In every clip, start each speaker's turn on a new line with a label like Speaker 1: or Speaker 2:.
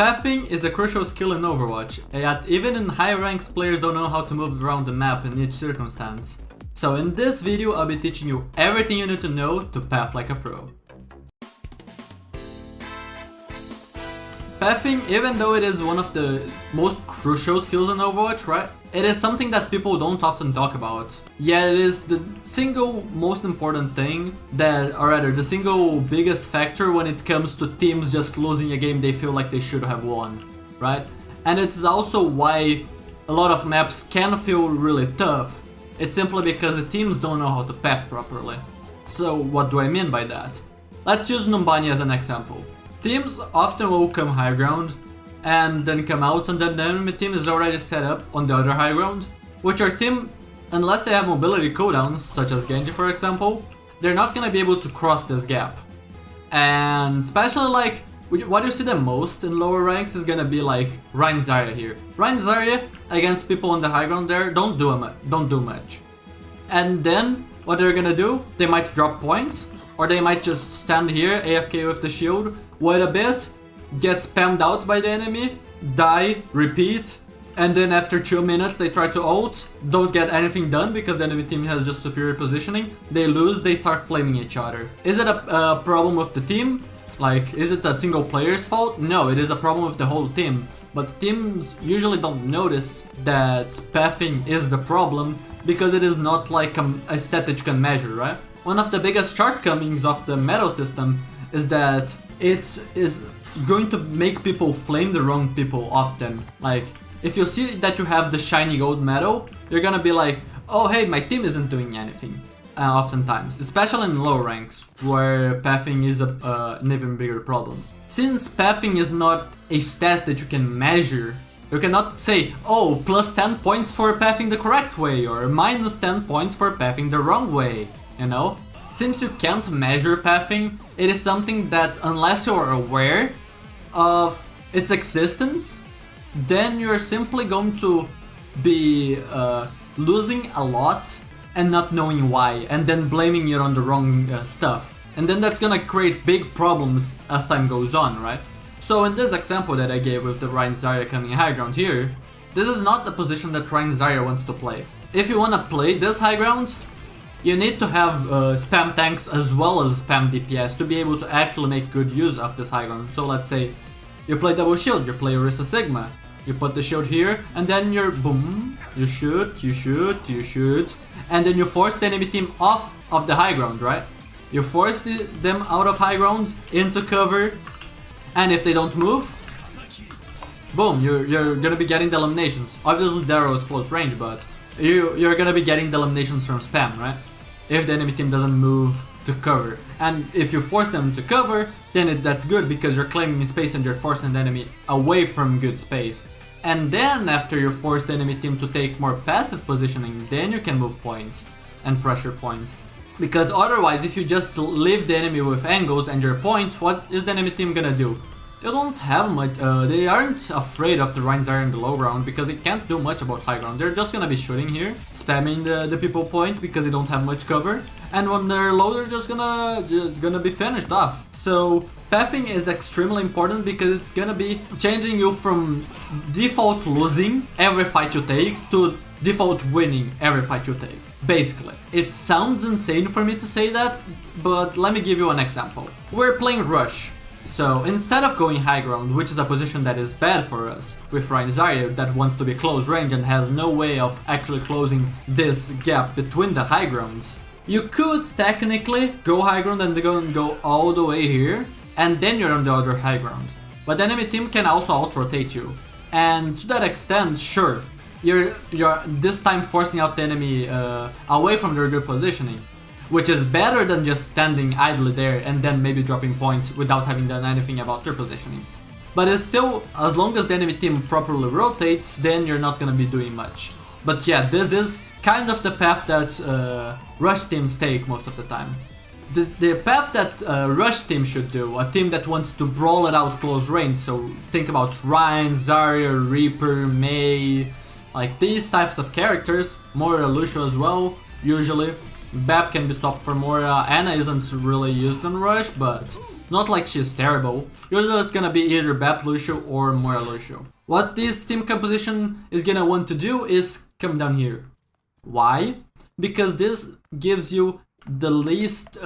Speaker 1: Pathing is a crucial skill in Overwatch, yet even in high ranks players don't know how to move around the map in each circumstance. So in this video I'll be teaching you everything you need to know to path like a pro. Pathing, even though it is one of the most crucial skills in Overwatch, right? It is something that people don't often talk about. Yet it is the single most important thing that, or rather, the single biggest factor when it comes to teams just losing a game they feel like they should have won, right? And it's also why a lot of maps can feel really tough. It's simply because the teams don't know how to path properly. So what do I mean by that? Let's use Numbani as an example. Teams often will come high ground and then come out, and then the enemy team is already set up on the other high ground, which our team, unless they have mobility cooldowns, such as Genji for example, they're not gonna be able to cross this gap. And especially like, what you see the most in lower ranks is gonna be like Rein Zarya here. Rein Zarya against people on the high ground there don't do much. And then what they're gonna do, they might drop points, or they might just stand here, AFK with the shield, wait a bit, get spammed out by the enemy, die, repeat, and then after 2 minutes they try to ult, don't get anything done because the enemy team has just superior positioning, they lose, they start flaming each other. Is it a problem with the team? Like, is it a single player's fault? No, it is a problem with the whole team. But teams usually don't notice that pathing is the problem because it is not like a stat that you can measure, right? One of the biggest shortcomings of the medal system is that it is going to make people flame the wrong people often. Like, if you see that you have the shiny gold medal, you're gonna be like, oh hey, my team isn't doing anything. Oftentimes, especially in low ranks, where pathing is an even bigger problem. Since pathing is not a stat that you can measure, you cannot say, oh, plus 10 points for pathing the correct way, or minus 10 points for pathing the wrong way, you know? Since you can't measure pathing, it is something that unless you're aware of its existence, then you're simply going to be losing a lot and not knowing why, and then blaming it on the wrong stuff. And then that's gonna create big problems as time goes on, right? So in this example that I gave with the Rein Zarya coming high ground here, this is not the position that Rein Zarya wants to play. If you wanna play this high ground, you need to have spam tanks as well as spam DPS to be able to actually make good use of this high ground. So let's say you play double shield, you play Orisa Sigma, you put the shield here, and then you're boom, you shoot, and then you force the enemy team off of the high ground, right? You force them out of high ground into cover, and if they don't move, boom, you're gonna be getting the eliminations. Obviously Darrow is close range, but you're gonna be getting the eliminations from spam, right? If the enemy team doesn't move to cover. And if you force them to cover, then that's good because you're claiming space and you're forcing the enemy away from good space. And then after you force the enemy team to take more passive positioning, then you can move points and pressure points. Because otherwise, if you just leave the enemy with angles and your point, what is the enemy team gonna do? They don't have much, they aren't afraid of the Rein Zarya in the low ground because they can't do much about high ground. They're just gonna be shooting here, spamming the people point because they don't have much cover. And when they're low, they're just gonna be finished off. So pathing is extremely important because it's gonna be changing you from default losing every fight you take to default winning every fight you take. Basically. It sounds insane for me to say that, but let me give you an example. We're playing Rush. So instead of going high ground, which is a position that is bad for us, with Rein Zarya that wants to be close range and has no way of actually closing this gap between the high grounds, you could technically go high ground and go all the way here, and then you're on the other high ground. But the enemy team can also out-rotate you. And to that extent, sure, you're this time forcing out the enemy away from their good positioning, which is better than just standing idly there and then maybe dropping points without having done anything about their positioning. But it's still, as long as the enemy team properly rotates, then you're not gonna be doing much. But yeah, this is kind of the path that Rush teams take most of the time. The path that Rush team should do, a team that wants to brawl it out close range, so think about Rein, Zarya, Reaper, Mei, like these types of characters, Moira, Lucio as well, usually. Bap can be swapped for Moira. Ana isn't really used on Rush, but Not like she's terrible. Usually it's gonna be either Bap Lucio or Moira Lucio. What this team composition is gonna want to do is come down here. Why? Because this gives you the least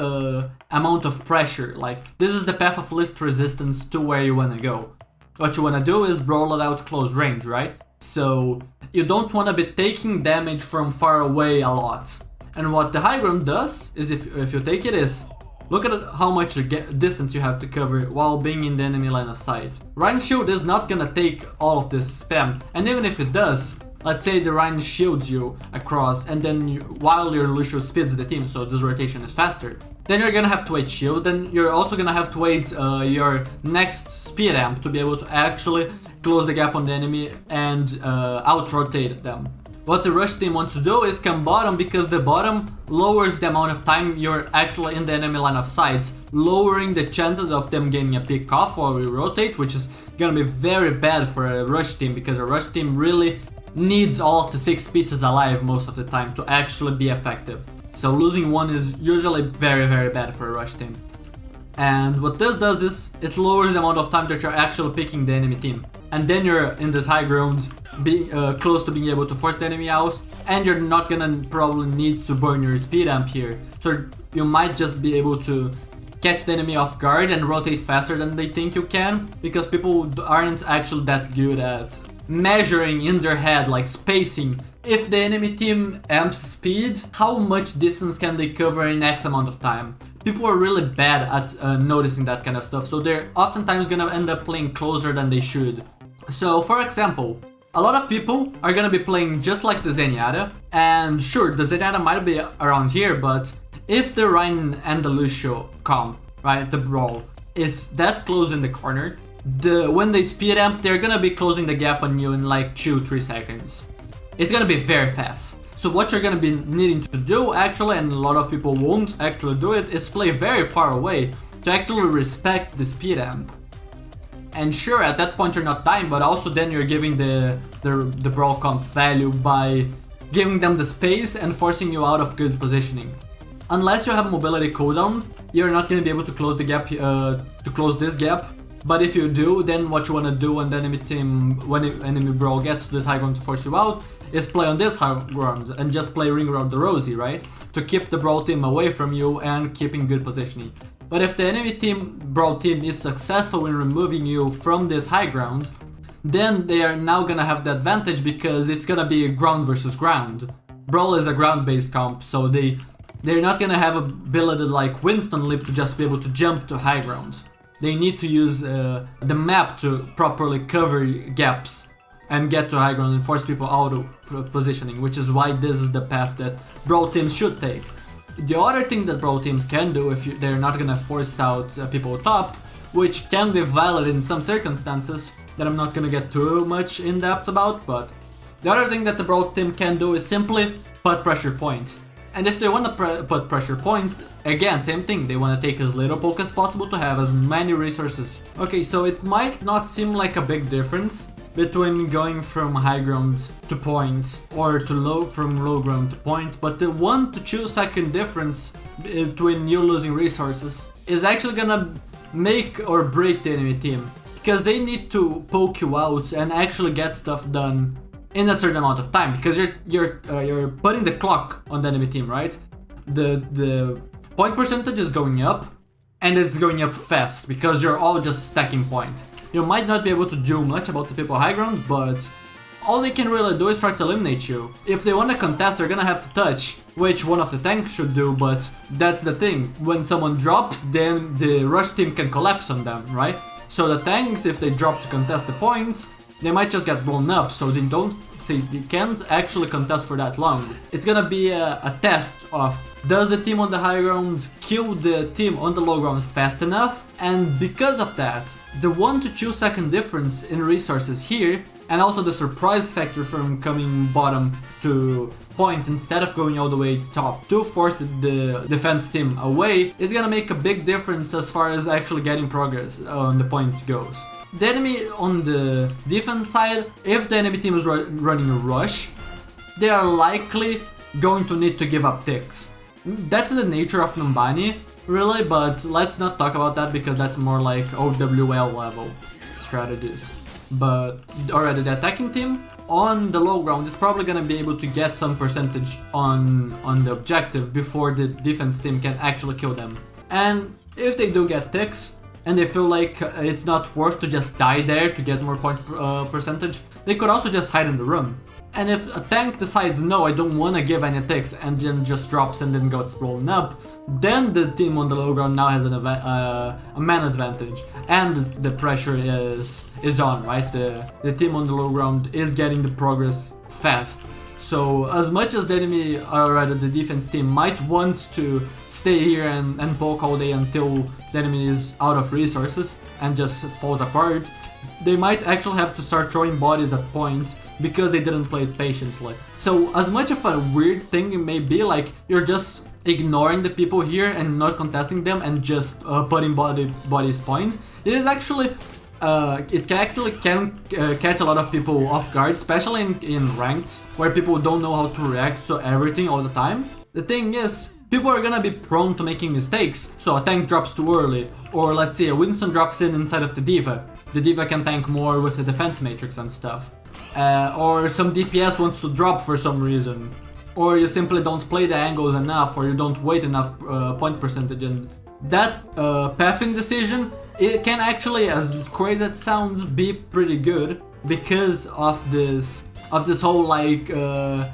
Speaker 1: amount of pressure. Like, this is the path of least resistance to where you wanna go. What you wanna do is brawl it out close range, right? So you don't wanna be taking damage from far away a lot. And what the high ground does is, if you take it, is look at how much distance you have to cover while being in the enemy line of sight. Rhine Shield is not gonna take all of this spam, and even if it does, let's say the Rhine shields you across, and then while your Lucio speeds the team, so this rotation is faster, then you're gonna have to wait shield, then you're also gonna have to wait your next speed amp to be able to actually close the gap on the enemy and out-rotate them. What the rush team wants to do is come bottom, because the bottom lowers the amount of time you're actually in the enemy line of sight, lowering the chances of them getting a pick off while we rotate, which is gonna be very bad for a rush team, because a rush team really needs all of the 6 pieces alive most of the time to actually be effective. So losing one is usually very, very bad for a rush team. And what this does is, it lowers the amount of time that you're actually picking the enemy team. And then you're in this high ground, being close to being able to force the enemy out, and you're not gonna probably need to burn your speed amp here. So you might just be able to catch the enemy off guard and rotate faster than they think you can, because people aren't actually that good at measuring in their head, like spacing. If the enemy team amps speed, how much distance can they cover in X amount of time? People are really bad at noticing that kind of stuff, so they're oftentimes gonna end up playing closer than they should. So, for example, a lot of people are gonna be playing just like the Zenyatta, and sure, the Zenyatta might be around here, but if the Rhine and the Lucio comp, right, the brawl, is that close in the corner, when they speed amp, they're gonna be closing the gap on you in like 2-3 seconds. It's gonna be very fast. So what you're gonna be needing to do actually, and a lot of people won't actually do it, is play very far away to actually respect the speed amp. And sure, at that point you're not dying, but also then you're giving the brawl comp value by giving them the space and forcing you out of good positioning. Unless you have mobility cooldown, you're not gonna be able to close the gap, to close this gap. But if you do, then what you wanna do when the enemy team, when enemy brawl gets to this high ground to force you out, is play on this high ground and just play ring around the Rosie, right? To keep the brawl team away from you and keeping good positioning. But if the enemy team, brawl team, is successful in removing you from this high ground, then they are now gonna have the advantage, because it's gonna be ground versus ground. Brawl is a ground-based comp, so they're not gonna have ability like Winston Leap to just be able to jump to high ground. They need to use the map to properly cover gaps and get to high ground and force people out of positioning, which is why this is the path that brawl teams should take. The other thing that brawl teams can do, if they're not gonna force out people top, which can be valid in some circumstances that I'm not gonna get too much in depth about, but the other thing that the brawl team can do is simply put pressure points. And if they want to put pressure points, again, same thing, they want to take as little poke as possible to have as many resources. Okay, so it might not seem like a big difference between going from high ground to point or from low ground to point, but the 1 to 2 second difference between you losing resources is actually gonna make or break the enemy team, because they need to poke you out and actually get stuff done in a certain amount of time, because you're putting the clock on the enemy team, right? The point percentage is going up, and it's going up fast because you're all just stacking point. You might not be able to do much about the people high ground, but all they can really do is try to eliminate you. If they want to contest, they're gonna have to touch, which one of the tanks should do, but that's the thing. When someone drops, then the rush team can collapse on them, right? So the tanks, if they drop to contest the points, they might just get blown up, so they can't actually contest for that long. It's gonna be a test of, does the team on the high ground kill the team on the low ground fast enough? And because of that, the 1 to 2 second difference in resources here, and also the surprise factor from coming bottom to point instead of going all the way top to force the defense team away, is gonna make a big difference as far as actually getting progress on the point goes. The enemy on the defense side, if the enemy team is running a rush, they are likely going to need to give up ticks. That's the nature of Numbani. really, but let's not talk about that because that's more like OWL level strategies. But already the attacking team on the low ground is probably gonna be able to get some percentage on the objective before the defense team can actually kill them. And if they do get ticks and they feel like it's not worth to just die there to get more point percentage, they could also just hide in the room. And if a tank decides, no, I don't want to give any ticks, and then just drops and then gets blown up, then the team on the low ground now has a man advantage, and the pressure is on, right? The team on the low ground is getting the progress fast. So as much as the enemy, or rather the defense team, might want to stay here and poke all day until the enemy is out of resources and just falls apart, they might actually have to start throwing bodies at points because they didn't play it patiently. So as much of a weird thing it may be, like you're just ignoring the people here and not contesting them and just putting bodies point, it is actually it can catch a lot of people off guard, especially in ranked, where people don't know how to react to everything all the time. The thing is, people are gonna be prone to making mistakes, so a tank drops too early, or let's say a Winston drops in inside of the D.Va. The D.Va can tank more with the defense matrix and stuff. Or some DPS wants to drop for some reason. Or you simply don't play the angles enough, or you don't wait enough point percentage, and that pathing decision, it can actually, as crazy as it sounds, be pretty good because of this whole like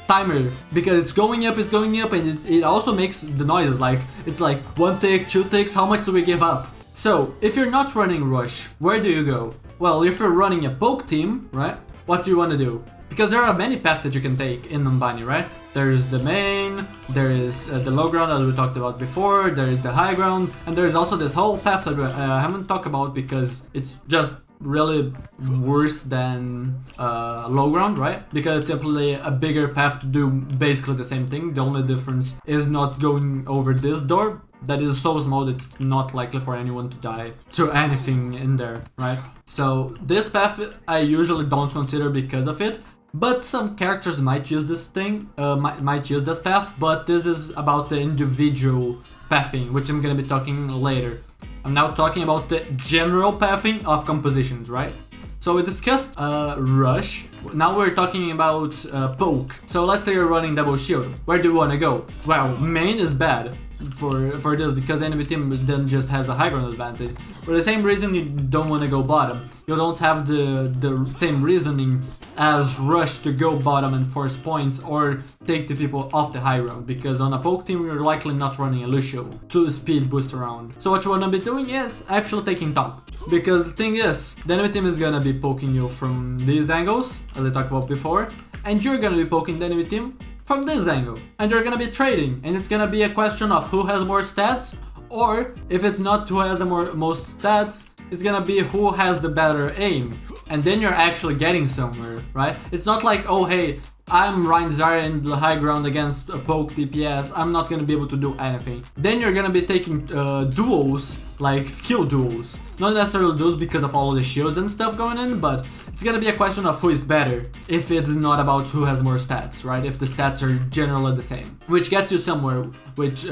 Speaker 1: timer, because it's going up, and it also makes the noises, like it's like 1 tick, 2 ticks, how much do we give up? So if you're not running Rush, where do you go? Well, if you're running a poke team, right, what do you want to do? Because there are many paths that you can take in Numbani, right? There is the main, there is the low ground that we talked about before, there is the high ground, and there is also this whole path that I haven't talked about because it's just really worse than low ground, right? Because it's simply a bigger path to do basically the same thing. The only difference is not going over this door that is so small that it's not likely for anyone to die to anything in there, right? So this path I usually don't consider because of it, but some characters might use this thing, might use this path, but this is about the individual pathing, which I'm gonna be talking later. I'm now talking about the general pathing of compositions, right? So we discussed Rush, now we're talking about Poke. So let's say you're running double shield, where do you want to go? Well, main is bad for this because the enemy team then just has a high ground advantage. For the same reason you don't want to go bottom. You don't have the same reasoning as Rush to go bottom and force points or take the people off the high ground, because on a poke team you're likely not running a Lucio to speed boost around. So what you want to be doing is actually taking top. Because the thing is, the enemy team is gonna be poking you from these angles, as I talked about before, and you're gonna be poking the enemy team from this angle, and you're gonna be trading, and it's gonna be a question of who has more stats, or if it's not who has the most stats, it's gonna be who has the better aim, and then you're actually getting somewhere, right? It's not like, oh hey, I'm Ryan Zarya in the high ground against a poke DPS, I'm not gonna be able to do anything. Then you're gonna be taking duels, like skill duels. Not necessarily duels because of all the shields and stuff going in, but it's gonna be a question of who is better, if it's not about who has more stats, right? If the stats are generally the same. Which gets you somewhere, which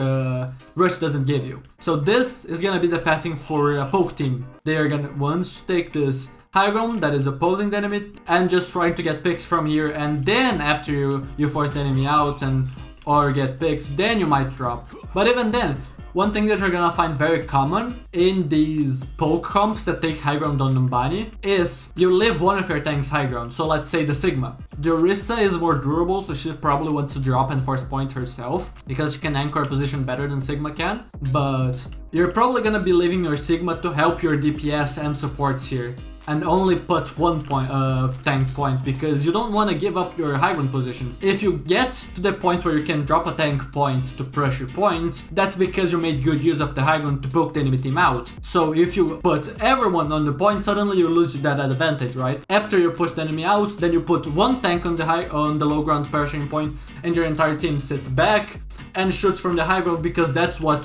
Speaker 1: Rush doesn't give you. So this is gonna be the pathing for a poke team. They are gonna once take this high ground that is opposing the enemy and just trying to get picks from here, and then after you force the enemy out and or get picks, then you might drop. But even then, one thing that you're gonna find very common in these poke comps that take high ground on Numbani is you leave one of your tanks high ground. So let's say the Sigma. The Orisa is more durable, so she probably wants to drop and force point herself because she can anchor a position better than Sigma can. But you're probably gonna be leaving your Sigma to help your DPS and supports here, and only put one point, tank point, because you don't want to give up your high ground position. If you get to the point where you can drop a tank point to pressure point, that's because you made good use of the high ground to poke the enemy team out. So if you put everyone on the point, suddenly you lose that advantage, right? After you push the enemy out, then you put one tank on the low ground pressuring point, and your entire team sit back, and shoots from the high ground because that's what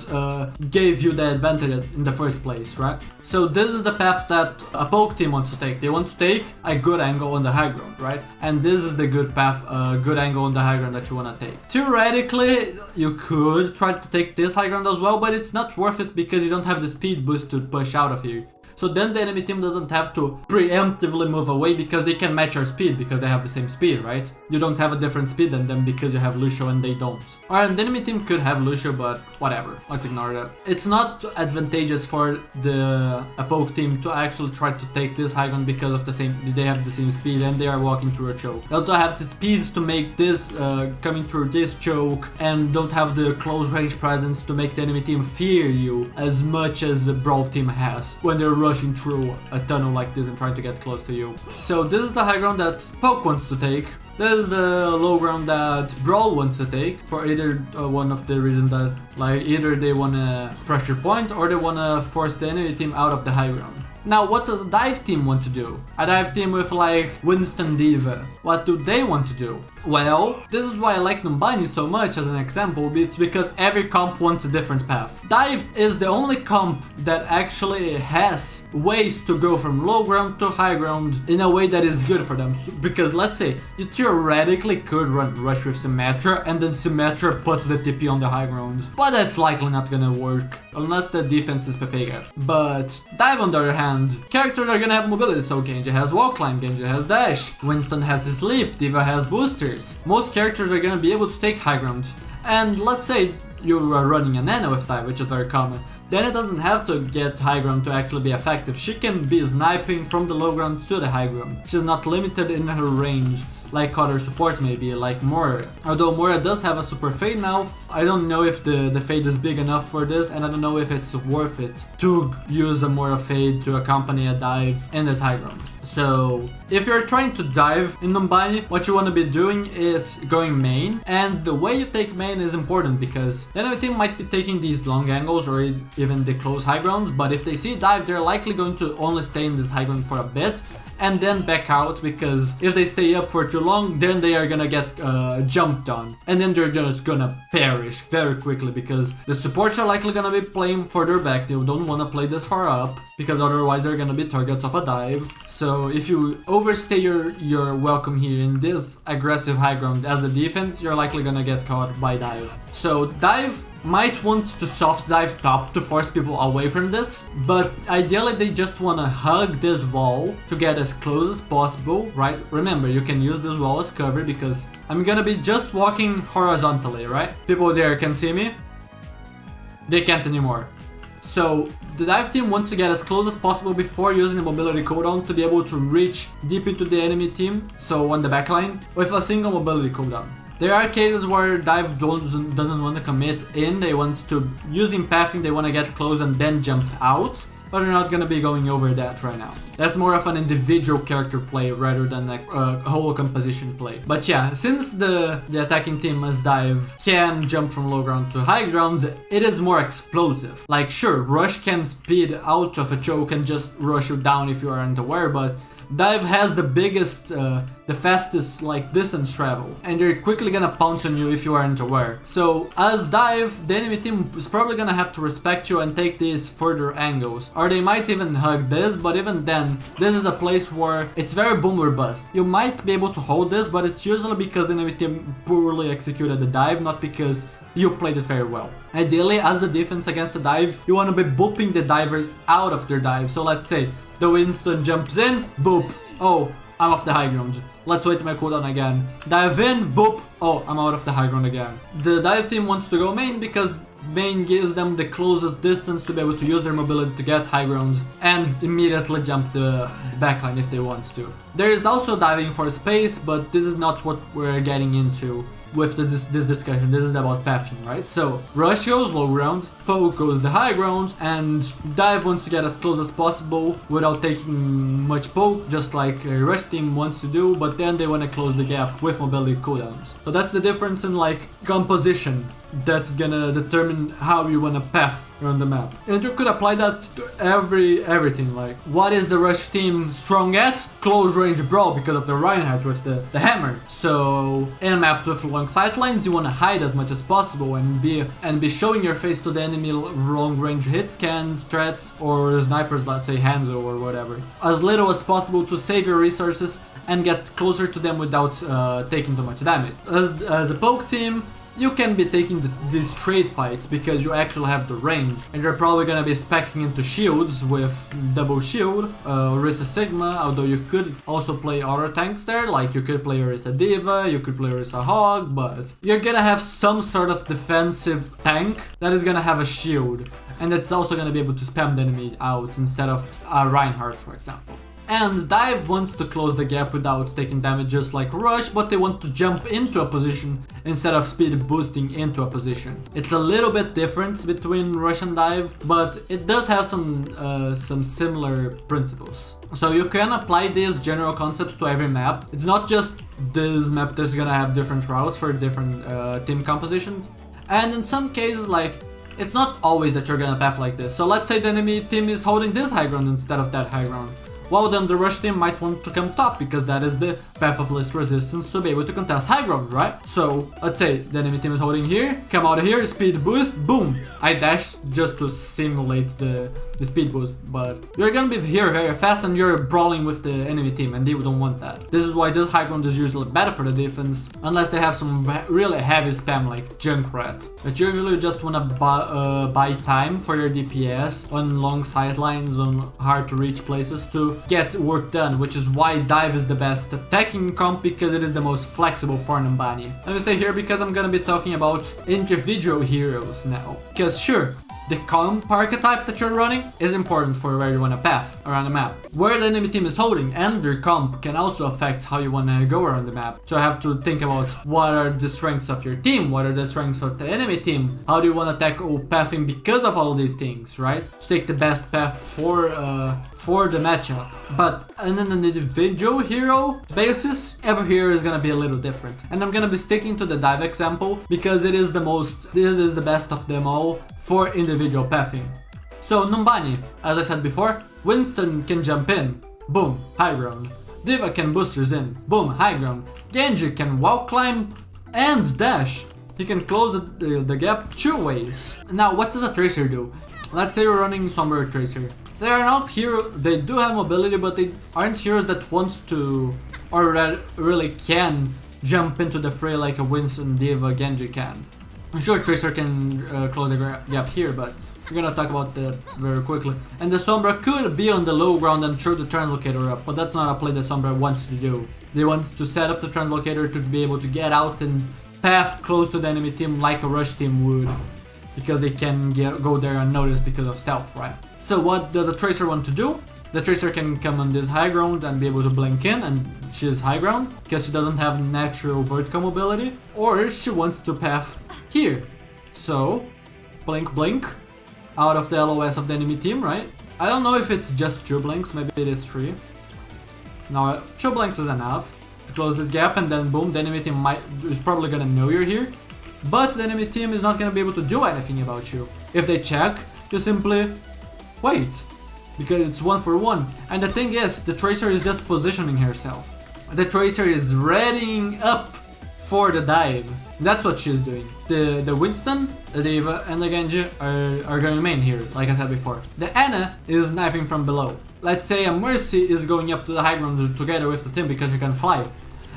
Speaker 1: gave you the advantage in the first place, right? So this is the path that a poke team wants to take. They want to take a good angle on the high ground, right? And this is the good path, good angle on the high ground that you want to take. Theoretically, you could try to take this high ground as well, but it's not worth it because you don't have the speed boost to push out of here. So then the enemy team doesn't have to preemptively move away because they can match your speed because they have the same speed, right? You don't have a different speed than them because you have Lucio and they don't. Alright, the enemy team could have Lucio, but whatever. Let's ignore that. It's not advantageous for the poke team to actually try to take this high ground because of they have the same speed and they are walking through a choke. They don't have the speeds to make this coming through this choke and don't have the close range presence to make the enemy team fear you as much as the Brawl team has when they're rushing through a tunnel like this and trying to get close to you. So this is the high ground that Poke wants to take. This is the low ground that Brawl wants to take for either one of the reasons that either they wanna pressure point or they wanna force the enemy team out of the high ground. Now, what does a dive team want to do? A dive team with Winston Diva. What do they want to do? Well, this is why I like Numbani so much as an example. It's because every comp wants a different path. Dive is the only comp that actually has ways to go from low ground to high ground in a way that is good for them. So, because let's say you theoretically could run Rush with Symmetra and then Symmetra puts the TP on the high ground. But that's likely not gonna work unless the defense is Pepega. But Dive on the other hand, characters are gonna have mobility, so Genji has wall climb, Genji has dash, Winston has his leap, Diva has boosters. Most characters are gonna be able to take high ground. And let's say you are running a Nano with Dive, which is very common. Then it doesn't have to get high ground to actually be effective. She can be sniping from the low ground to the high ground. She's not limited in her range like other supports maybe, like Moira. Although Moira does have a super fade now, I don't know if the fade is big enough for this, and I don't know if it's worth it to use a Moira fade to accompany a dive in this high ground. So if you're trying to dive in Numbani, what you want to be doing is going main, and the way you take main is important because the enemy team might be taking these long angles or even the close high grounds, but if they see dive, they're likely going to only stay in this high ground for a bit and then back out, because if they stay up for too long, then they are gonna get jumped on, and then they're just gonna perish very quickly because the supports are likely gonna be playing further back. They don't want to play this far up because otherwise they're gonna be targets of a dive. So if you overstay your welcome here in this aggressive high ground as a defense, you're likely gonna get caught by dive. So dive might want to soft dive top to force people away from this, but ideally they just want to hug this wall to get as close as possible, right? Remember, you can use this wall as cover because I'm gonna be just walking horizontally, right? People there can see me. They can't anymore. So the dive team wants to get as close as possible before using the mobility cooldown to be able to reach deep into the enemy team, so on the backline, with a single mobility cooldown. There are cases where dive doesn't want to commit in, they want to, using pathing, they want to get close and then jump out, but we're not going to be going over that right now. That's more of an individual character play rather than a whole composition play. But yeah, since the attacking team as dive can jump from low ground to high ground, it is more explosive. Like sure, Rush can speed out of a choke and just rush you down if you aren't aware, but dive has the biggest, the fastest distance travel, and they're quickly gonna pounce on you if you aren't aware. So as dive, the enemy team is probably gonna have to respect you and take these further angles, or they might even hug this, but even then, this is a place where it's very boom or bust. You might be able to hold this, but it's usually because the enemy team poorly executed the dive, not because you played it very well. Ideally, as the defense against a dive, you want to be booping the divers out of their dive. So let's say the Winston jumps in, boop, oh, I'm off the high ground. Let's wait my cooldown again. Dive in, boop, oh, I'm out of the high ground again. The dive team wants to go main because main gives them the closest distance to be able to use their mobility to get high ground and immediately jump the backline if they want to. There is also diving for space, but this is not what we're getting into with this discussion. This is about pathing, right? So Rush goes low ground, Poke goes the high ground, and Dive wants to get as close as possible without taking much poke, just like a rush team wants to do, but then they want to close the gap with mobility cooldowns. So that's the difference in like composition that's gonna determine how you want to path around the map. And you could apply that to everything, like what is the rush team strong at? Close range brawl because of the Reinhardt with the hammer. So in a map with long sightlines, you want to hide as much as possible and be showing your face to the enemy long range hit scans, threats, or snipers, let's say Hanzo or whatever, as little as possible to save your resources and get closer to them without taking too much damage. As a poke team, you can be taking these trade fights because you actually have the range, and you're probably gonna be speccing into shields with double shield, Orisa Sigma, although you could also play other tanks there, like you could play Orisa Diva, you could play Orisa Hog, but you're gonna have some sort of defensive tank that is gonna have a shield, and that's also gonna be able to spam the enemy out instead of Reinhardt, for example. And Dive wants to close the gap without taking damage just like Rush, but they want to jump into a position instead of speed boosting into a position. It's a little bit different between Rush and Dive, but it does have some similar principles. So you can apply these general concepts to every map. It's not just this map that's gonna have different routes for different team compositions. And in some cases, like, it's not always that you're gonna path like this. So let's say the enemy team is holding this high ground instead of that high ground. Well, then the rush team might want to come top because that is the path of least resistance to be able to contest high ground, right? So let's say the enemy team is holding here, come out of here, speed boost, boom! I dash just to simulate the speed boost, but you're gonna be here very fast and you're brawling with the enemy team, and they don't want that. This is why this high ground is usually better for the defense, unless they have some really heavy spam like Junkrat. But usually you just wanna buy time for your DPS on long sidelines, on hard to reach places to get work done, which is why Dive is the best attacking comp, because it is the most flexible for Numbani. Let me stay here because I'm gonna be talking about individual heroes now. Because sure, the comp archetype that you're running is important for where you want to path around the map. Where the enemy team is holding and their comp can also affect how you want to go around the map. So I have to think about what are the strengths of your team, what are the strengths of the enemy team, how do you want to tackle pathing because of all of these things, right? To take the best path for the matchup. But on an individual hero basis, every hero is gonna be a little different. And I'm gonna be sticking to the Dive example because this is the best of them all for individual pathing. So Numbani, as I said before, Winston can jump in, boom, high ground. Diva can boosters in, boom, high ground. Genji can wall climb and dash. He can close the gap two ways. Now, what does a Tracer do? Let's say you're running Sombra Tracer. They are not heroes, they do have mobility, but they aren't heroes that wants to, or that really can, jump into the fray like a Winston, Diva, Genji can. Sure, Tracer can close the gap here, but we're gonna talk about that very quickly. And the Sombra could be on the low ground and throw the translocator up, but that's not a play the Sombra wants to do. They want to set up the translocator to be able to get out and path close to the enemy team like a rush team would, because they can go there unnoticed because of stealth, right? So what does a Tracer want to do? The Tracer can come on this high ground and be able to blink in, and she's high ground because she doesn't have natural vertical mobility, or she wants to path here. So blink blink out of the LOS of the enemy team, right? I don't know if it's just 2 blinks, maybe it is 3. Now 2 blinks is enough to close this gap, and then boom, the enemy team is probably gonna know you're here, but the enemy team is not gonna be able to do anything about you. If they check, you simply wait, because it's 1-for-1. And the thing is, the Tracer is just positioning herself. The Tracer is readying up for the dive. That's what she's doing. The Winston, the Diva, and the Genji are going main here, like I said before. The Ana is sniping from below. Let's say a Mercy is going up to the high ground together with the team because she can fly.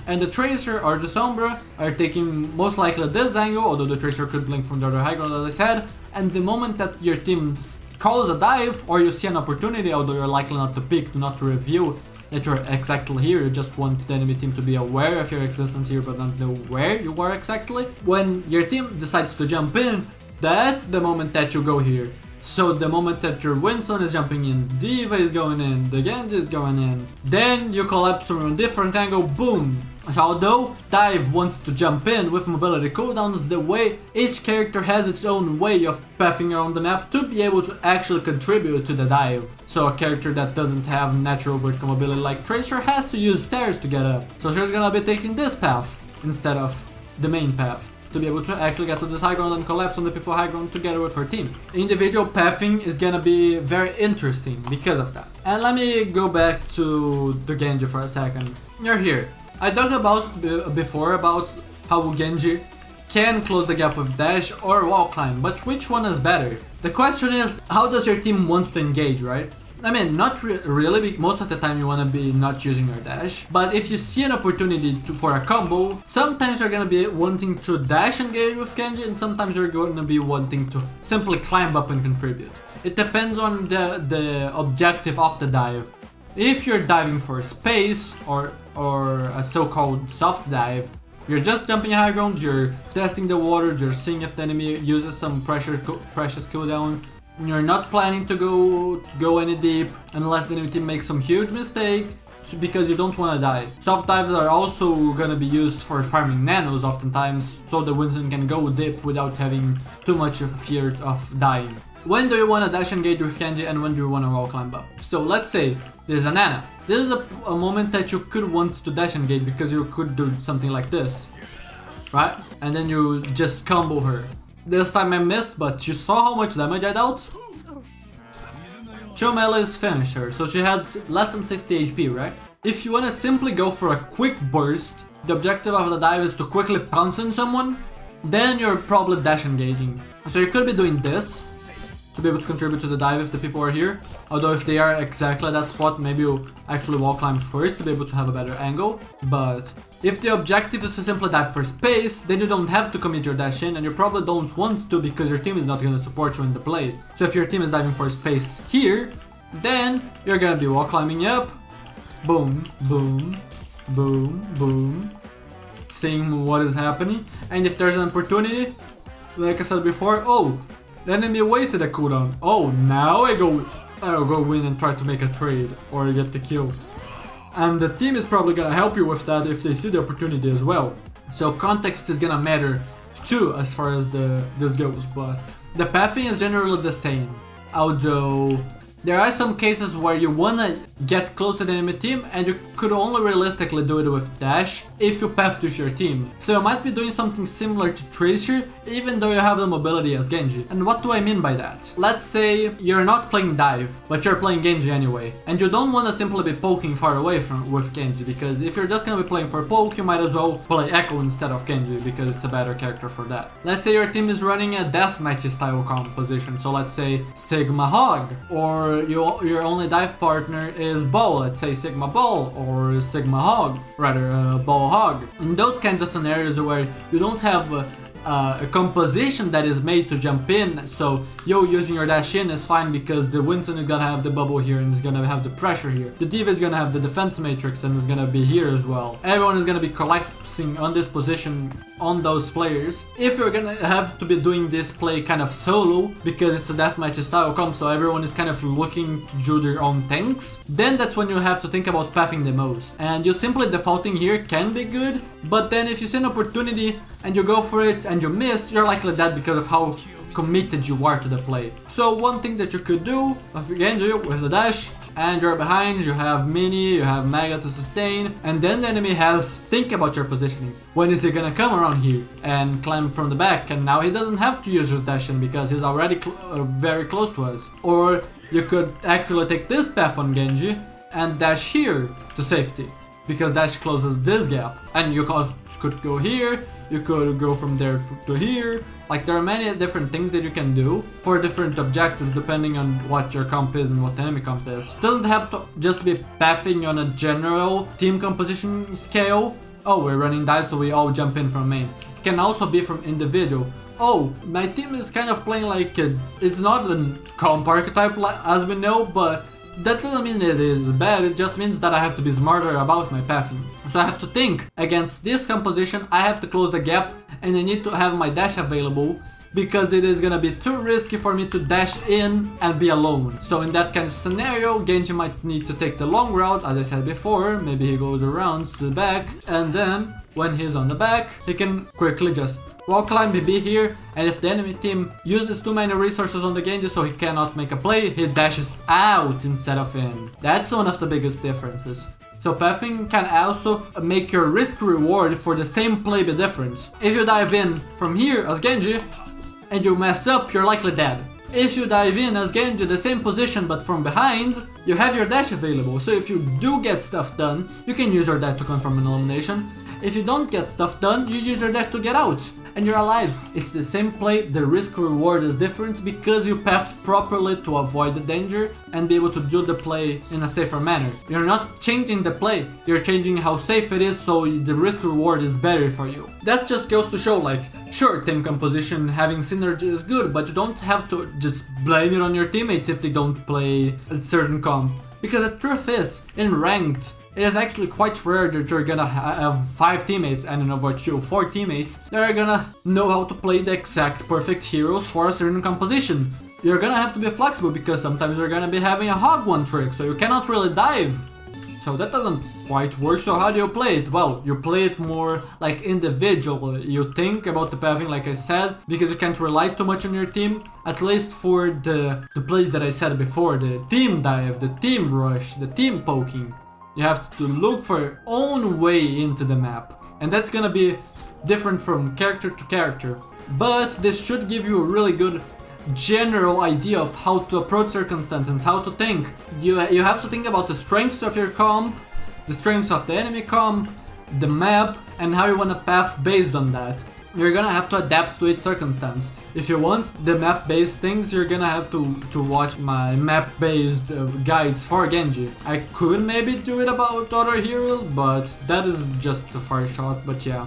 Speaker 1: And the Tracer or the Sombra are taking most likely this angle, although the Tracer could blink from the other high ground, as I said. And the moment that your team calls a dive, or you see an opportunity, although you're likely not to pick, not to reveal that you're exactly here, you just want the enemy team to be aware of your existence here but not know where you are exactly. When your team decides to jump in, that's the moment that you go here. So the moment that your Winston is jumping in, Diva is going in, the Genji is going in, then you collapse from a different angle, boom! So although dive wants to jump in with mobility cooldowns, the way each character has its own way of pathing around the map to be able to actually contribute to the dive. So a character that doesn't have natural vertical mobility like Tracer has to use stairs to get up. So she's gonna be taking this path instead of the main path to be able to actually get to this high ground and collapse on the people high ground together with her team. Individual pathing is gonna be very interesting because of that. And let me go back to the Genji for a second. You're here. I talked about before about how Genji can close the gap with dash or wall climb, but which one is better? The question is, how does your team want to engage, right? I mean, not really, most of the time you want to be not using your dash, but if you see an opportunity for a combo, sometimes you're going to be wanting to dash engage with Genji, and sometimes you're going to be wanting to simply climb up and contribute. It depends on the objective of the dive. If you're diving for space or a so-called soft dive, you're just jumping high ground, you're testing the water, you're seeing if the enemy uses some precious cooldown. You're not planning to go any deep unless the enemy team makes some huge mistake because you don't want to die. Soft dives are also gonna be used for farming nanos oftentimes, so the Winston can go deep without having too much of fear of dying. When do you want to dash engage with Genji and when do you want to wall climb up? So let's say there's a Nana. This is a moment that you could want to dash engage because you could do something like this, right? And then you just combo her. This time I missed, but you saw how much damage I dealt? 2 melees finished her, so she had less than 60 HP, right? If you want to simply go for a quick burst, the objective of the dive is to quickly pounce on someone, then you're probably dash engaging. So you could be doing this to be able to contribute to the dive if the people are here. Although if they are exactly at that spot, maybe you'll actually wall climb first to be able to have a better angle. But if the objective is to simply dive for space, then you don't have to commit your dash in, and you probably don't want to because your team is not going to support you in the play. So if your team is diving for space here, then you're going to be wall climbing up. Boom, boom, boom, boom. Seeing what is happening. And if there's an opportunity, like I said before, oh, the enemy wasted a cooldown. Oh, now I'll go in and try to make a trade or get the kill. And the team is probably gonna help you with that if they see the opportunity as well. So context is gonna matter too as far as this goes, but the pathing is generally the same. Although there are some cases where you wanna get close to the enemy team and you could only realistically do it with dash if you path to your team. So you might be doing something similar to Tracer even though you have the mobility as Genji. And what do I mean by that? Let's say you're not playing dive, but you're playing Genji anyway, and you don't want to simply be poking far away with Genji, because if you're just gonna be playing for poke, you might as well play Echo instead of Genji because it's a better character for that. Let's say your team is running a deathmatch style composition, so let's say Sigma Hog, or your only dive partner is Ball, let's say Sigma Ball or Sigma Hog, rather Ball Hog. In those kinds of scenarios where you don't have a composition that is made to jump in, so you using your dash in is fine because the Winston is gonna have the bubble here and is gonna have the pressure here. The D.Va is gonna have the defense matrix and is gonna be here as well. Everyone is gonna be collapsing on this position on those players. If you're gonna have to be doing this play kind of solo because it's a deathmatch style comp, so everyone is kind of looking to do their own things, then that's when you have to think about pathing the most. And you simply defaulting here can be good, but then if you see an opportunity and you go for it and you miss, you're likely dead because of how committed you are to the play. So one thing that you could do with Genji with the dash, and you're behind, you have mini, you have mega to sustain, and then the enemy has think about your positioning. When is he gonna come around here and climb from the back, and now he doesn't have to use his dash in because he's already very close to us. Or you could actually take this path on Genji and dash here to safety, because dash closes this gap, and you could go here, you could go from there to here. Like, there are many different things that you can do for different objectives depending on what your comp is and what the enemy comp is. It doesn't have to just be pathing on a general team composition scale. Oh, we're running dice so we all jump in from main. It can also be from individual. Oh, my team is kind of playing like it's not a comp archetype as we know, but that doesn't mean it is bad, it just means that I have to be smarter about my pathing. So I have to think, against this composition I have to close the gap and I need to have my dash available because it is gonna be too risky for me to dash in and be alone. So in that kind of scenario, Genji might need to take the long route, as I said before. Maybe he goes around to the back, and then when he's on the back, he can quickly just wall climb, be here, and if the enemy team uses too many resources on the Genji so he cannot make a play, he dashes out instead of in. That's one of the biggest differences. So pathing can also make your risk reward for the same play be different. If you dive in from here as Genji and you mess up, you're likely dead. If you dive in as Genji, the same position but from behind, you have your dash available. So if you do get stuff done, you can use your dash to confirm an elimination. If you don't get stuff done, you use your dash to get out, and you're alive. It's the same play, the risk reward is different because you pathed properly to avoid the danger and be able to do the play in a safer manner. You're not changing the play, you're changing how safe it is, so the risk reward is better for you. That just goes to show, like, sure, team composition, having synergy is good, but you don't have to just blame it on your teammates if they don't play a certain comp. Because the truth is, in ranked, it is actually quite rare that you're gonna have 5 teammates, and in Overwatch 2, 4 teammates that are gonna know how to play the exact perfect heroes for a certain composition. You're gonna have to be flexible because sometimes you're gonna be having a hog one trick, so you cannot really dive. So that doesn't quite work. So how do you play it? Well, you play it more like individual. You think about the pathing, like I said, because you can't rely too much on your team. At least for the plays that I said before, the team dive, the team rush, the team poking. You have to look for your own way into the map. And that's gonna be different from character to character. But this should give you a really good general idea of how to approach circumstances, how to think. You have to think about the strengths of your comp, the strengths of the enemy comp, the map, and how you want to path based on that. You're gonna have to adapt to each circumstance. If you want the map-based things, you're gonna have to watch my map-based guides for Genji. I could maybe do it about other heroes, but that is just a far shot, but yeah.